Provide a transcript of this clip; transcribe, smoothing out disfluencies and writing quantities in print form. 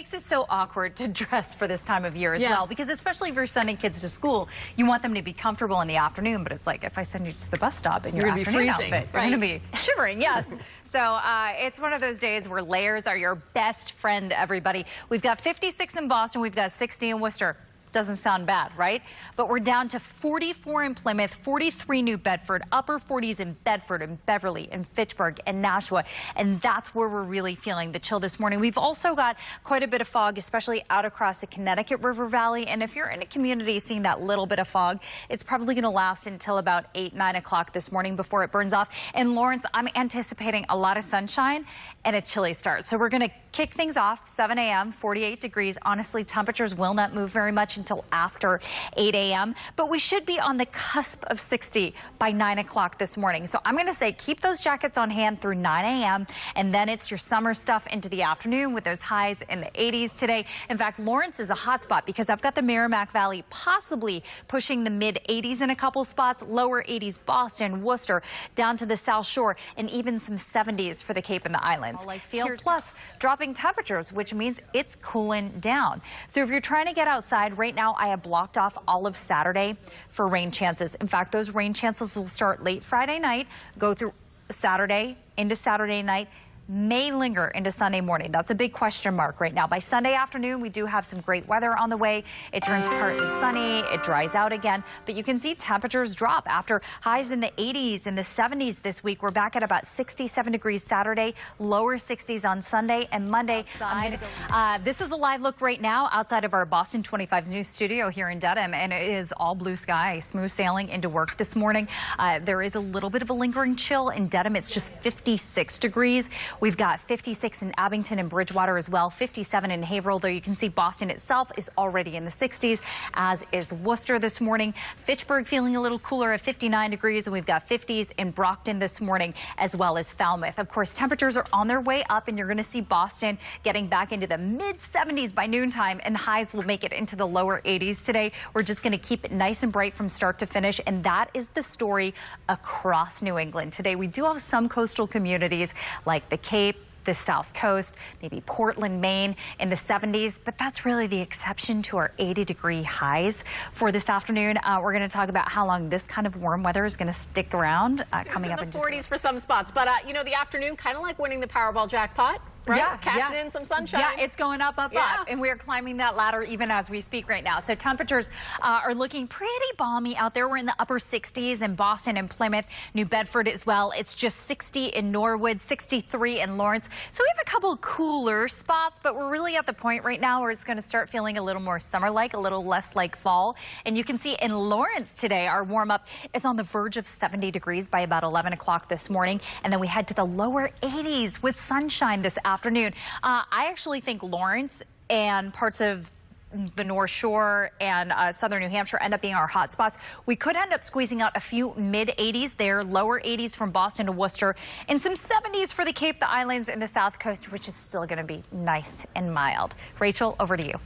Makes it so awkward to dress for this time of year as well, because especially if you're sending kids to school, you want them to be comfortable in the afternoon, but it's like if I send you to the bus stop in your afternoon outfit, you're going to be shivering, yes. So it's one of those days where layers are your best friend, everybody. We've got 56 in Boston, we've got 60 in Worcester. Doesn't sound bad, right? But we're down to 44 in Plymouth, 43 New Bedford, upper 40s in Bedford and Beverly and Fitchburg and Nashua. And that's where we're really feeling the chill this morning. We've also got quite a bit of fog, especially out across the Connecticut River Valley. And if you're in a community seeing that little bit of fog, it's probably going to last until about 8, 9 o'clock this morning before it burns off. In Lawrence, I'm anticipating a lot of sunshine and a chilly start. So we're going to kick things off 7 a.m., 48 degrees. Honestly, temperatures will not move very much until after 8 a.m. But we should be on the cusp of 60 by 9 o'clock this morning. So I'm going to say keep those jackets on hand through 9 a.m. and then it's your summer stuff into the afternoon with those highs in the 80s today. In fact, Lawrence is a hot spot because I've got the Merrimack Valley possibly pushing the mid 80s in a couple spots, lower 80s Boston, Worcester, down to the South Shore, and even some 70s for the Cape and the Islands. Plus dropping temperatures, which means it's cooling down. So if you're trying to get outside right now, I have blocked off all of Saturday for rain chances. In fact, those rain chances will start late Friday night, go through Saturday into Saturday night, may linger into Sunday morning. That's a big question mark right now. By Sunday afternoon, we do have some great weather on the way. It turns partly sunny, it dries out again, but you can see temperatures drop after highs in the 80s and the 70s this week. We're back at about 67 degrees Saturday, lower 60s on Sunday and Monday. This is a live look right now outside of our Boston 25 News studio here in Dedham, and it is all blue sky, smooth sailing into work this morning. There is a little bit of a lingering chill in Dedham. It's just 56 degrees. We've got 56 in Abington and Bridgewater as well, 57 in Haverhill, though you can see Boston itself is already in the 60s, as is Worcester this morning. Fitchburg feeling a little cooler at 59 degrees, and we've got 50s in Brockton this morning, as well as Falmouth. Of course, temperatures are on their way up, and you're going to see Boston getting back into the mid 70s by noontime, and highs will make it into the lower 80s today. We're just going to keep it nice and bright from start to finish, and that is the story across New England today. We do have some coastal communities like the Cape, the South Coast, maybe Portland, Maine in the 70s, but that's really the exception to our 80-degree highs for this afternoon. We're going to talk about how long this kind of warm weather is going to stick around coming up in the 40s for some spots, but you know, the afternoon kind of like winning the Powerball jackpot. Right? Yeah, cashing in some sunshine. Yeah, it's going up, up, and we're climbing that ladder even as we speak right now. So temperatures are looking pretty balmy out there. We're in the upper 60s in Boston and Plymouth, New Bedford as well. It's just 60 in Norwood, 63 in Lawrence. So we have a couple cooler spots, but we're really at the point right now where it's going to start feeling a little more summer-like, a little less like fall. And you can see in Lawrence today, our warm-up is on the verge of 70 degrees by about 11 o'clock this morning. And then we head to the lower 80s with sunshine this afternoon. I actually think Lawrence and parts of the North Shore and southern New Hampshire end up being our hot spots. We could end up squeezing out a few mid-80s there, lower 80s from Boston to Worcester, and some 70s for the Cape, the Islands, and the South Coast, which is still going to be nice and mild. Rachel, over to you.